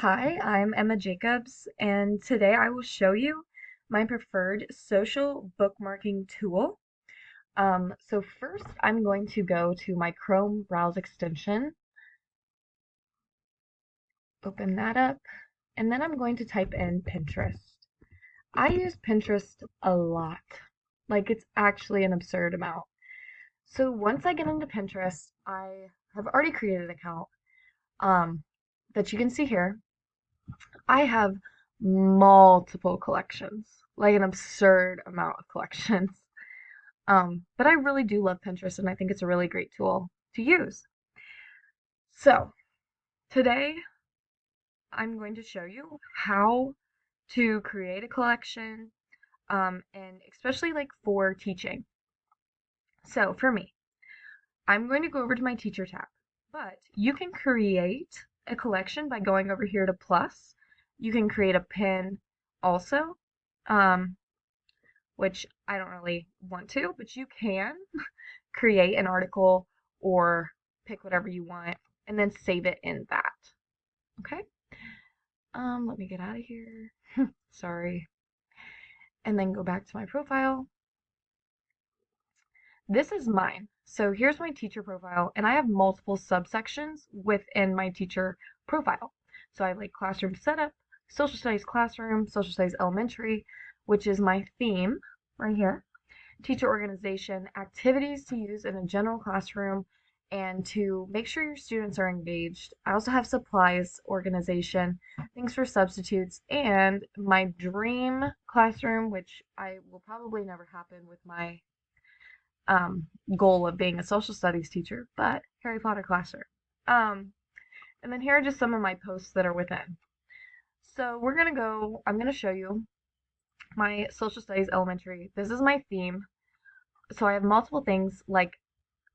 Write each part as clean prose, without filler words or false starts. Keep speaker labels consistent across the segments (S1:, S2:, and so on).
S1: Hi, I'm Emma Jacobs, and today I will show you my preferred social bookmarking tool. So first, I'm going to go to my Chrome browse extension, open that up, and then I'm going to type in Pinterest. I use Pinterest a lot, like it's actually an absurd amount. So once I get into Pinterest, I have already created an account um, that you can see here. I have multiple collections, like an absurd amount of collections. But I really do love Pinterest and I think it's a really great tool to use. So today I'm going to show you how to create a collection, and especially like for teaching. So for me, I'm going to go over to my teacher tab, but you can create a collection by going over here to plus. You can create a pin also. Um, which I don't really want to, but you can create an article or pick whatever you want and then save it in that. Okay? Let me get out of here. Sorry. And then go back to my profile. This is mine. So here's my teacher profile, and I have multiple subsections within my teacher profile. So I have like classroom setup, social studies classroom, social studies elementary, which is my theme right here. Teacher organization, activities to use in a general classroom, and to make sure your students are engaged. I also have supplies organization, things for substitutes, and my dream classroom, which I will probably never happen with my goal of being a social studies teacher, but Harry Potter classroom. And then here are just some of my posts that are within. So I'm gonna show you my social studies elementary. This is my theme. So I have multiple things like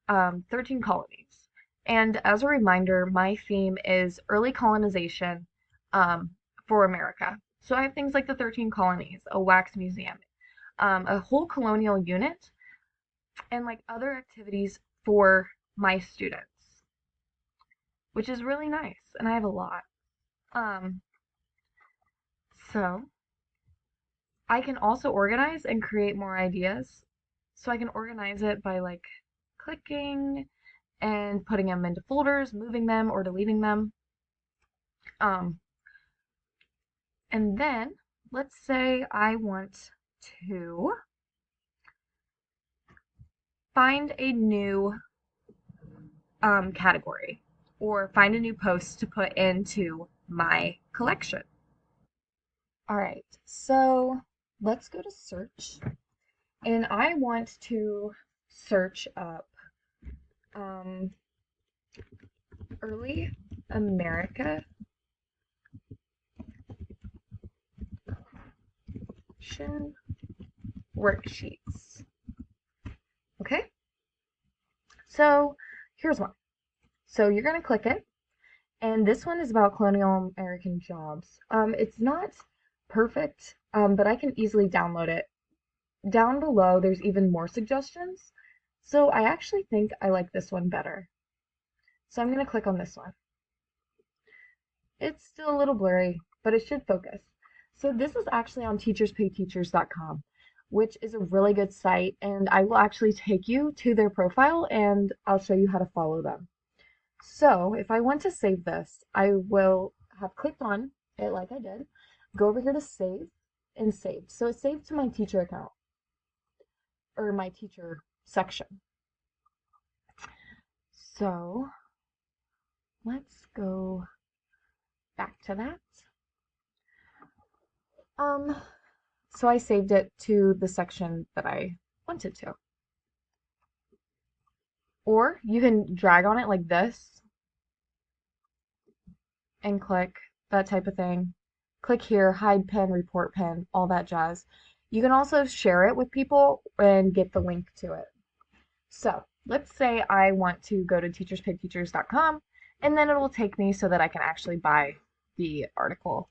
S1: 13 colonies. And as a reminder, my theme is early colonization um, for America. So I have things like the 13 colonies, a wax museum, a whole colonial unit, and like other activities for my students, which is really nice. And I have a lot. Um, so I can also organize and create more ideas. So I can organize it by like clicking and putting them into folders, moving them, or deleting them. Um, and then let's say I want to find a new category or find a new post to put into my collection. All right, so let's go to search, and I want to search up um, early America worksheets. Okay, so here's one. So you're going to click it, and this one is about colonial American jobs. It's not perfect, but I can easily download it. Down below, there's even more suggestions. So I actually think I like this one better. So I'm going to click on this one. It's still a little blurry, but it should focus. So this is actually on teacherspayteachers.com, which is a really good site, and I will actually take you to their profile and I'll show you how to follow them. So if I want to save this, I will have clicked on it like I did, go over here to save and save. So it's saved to my teacher account or my teacher section. So let's go back to that. Um, so I saved it to the section that I wanted to. Or you can drag on it like this and click that type of thing. Click here, hide pin, report pin, all that jazz. You can also share it with people and get the link to it. So let's say I want to go to teacherspayteachers.com, and then it will take me so that I can actually buy the article.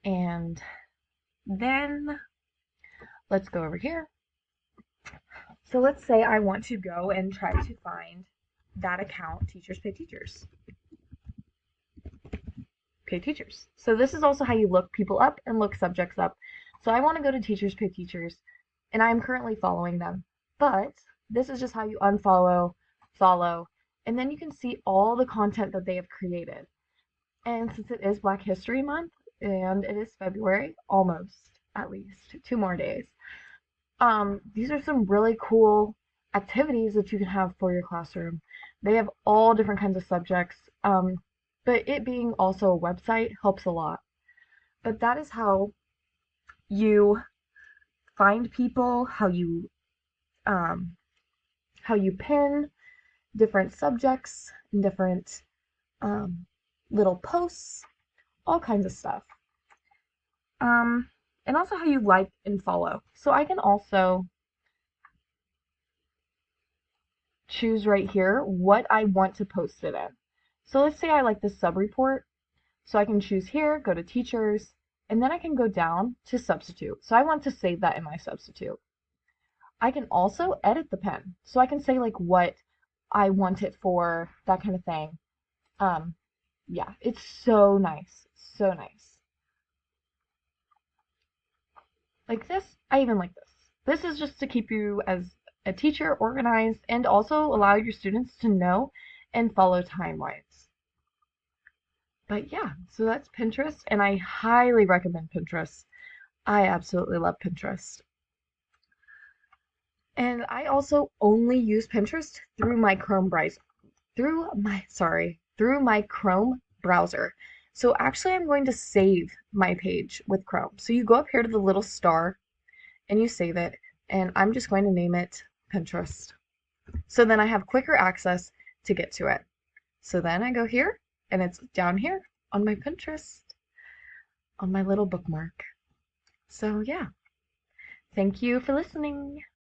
S1: And then let's go over here. So let's say I want to go and try to find that account, Teachers Pay Teachers. Pay Teachers. So this is also how you look people up and look subjects up. So I want to go to Teachers Pay Teachers, and I am currently following them. But this is just how you unfollow, follow, and then you can see all the content that they have created. And since it is Black History Month, and it is February, almost, at least, 2 more days, these are some really cool activities that you can have for your classroom. They have all different kinds of subjects, but it being also a website helps a lot. But that is how you find people, um, how you pin different subjects and different um, little posts, all kinds of stuff. Um, and also how you like and follow. So I can also choose right here what I want to post it in. So let's say I like this sub report. So I can choose here, go to teachers, and then I can go down to substitute. So I want to save that in my substitute. I can also edit the pen. So I can say like what I want it for, that kind of thing. Yeah, it's so nice. So nice. Like this, I even like this. This is just to keep you as a teacher organized and also allow your students to know and follow timelines. But yeah, so that's Pinterest, and I highly recommend Pinterest. I absolutely love Pinterest. And I also only use Pinterest through my through my Chrome browser. So actually I'm going to save my page with Chrome. So you go up here to the little star and you save it, and I'm just going to name it Pinterest. So then I have quicker access to get to it. So then I go here and it's down here on my Pinterest, on my little bookmark. So yeah, thank you for listening.